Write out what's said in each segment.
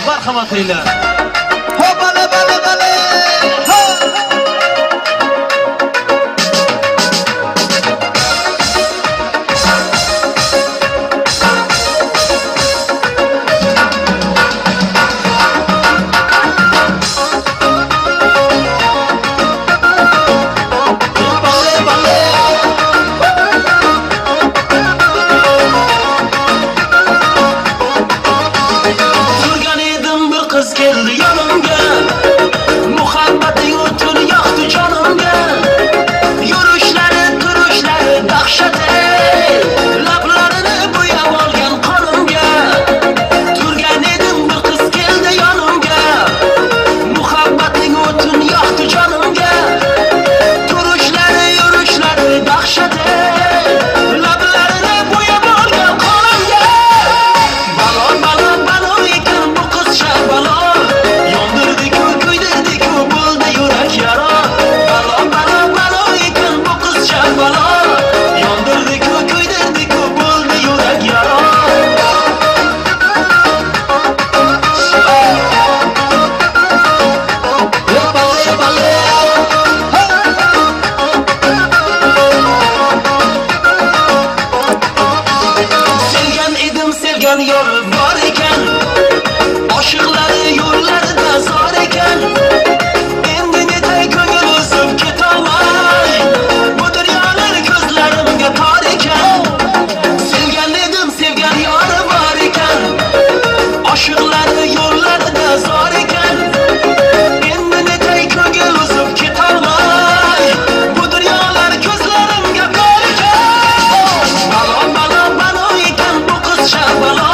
marhamat eyler. Ho bale bale bale. Ho. Kız geldi yanımga, muhabbetin o'tini yoqdi jonimga. Yurushlari, turishlari dahshat ey, lablarini bo'yab olgan qonimga. Turgan edim bir qiz keldi yonimga, muhabbetin o'tini yoqdi jonimga. Turishlari, yurishlari dahshat ey, lablarini bo'yab olgan qonimga. Balon balon balon ekan bu qizcha balon. Sevgan yolu var iken, aşıkları yollarda zor iken, endi netay ko'ngil o'zim ketolmay, bu dunyolar ko'zlarimga tor ekan. Sevgan edim, sevgan yolu var iken, aşıkları yollarda zor iken, endi netay ko'ngil o'zim ketolmay, bu dunyolar ko'zlarimga tor ekan. Balon balon balon ekan bu qizcha balon.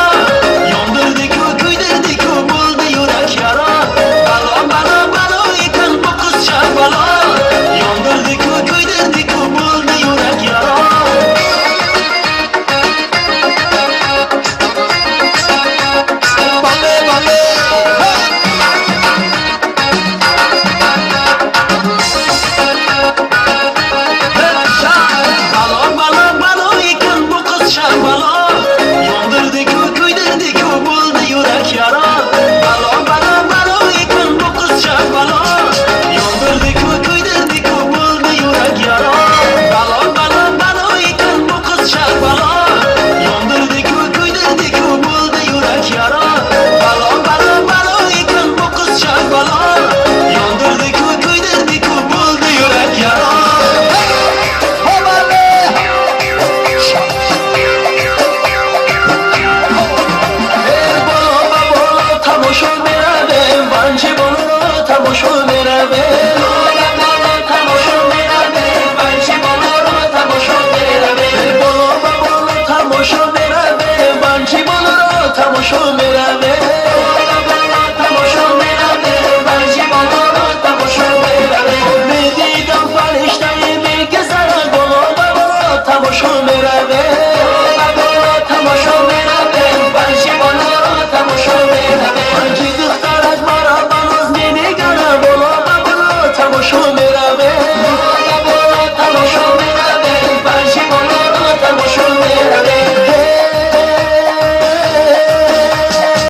Show me.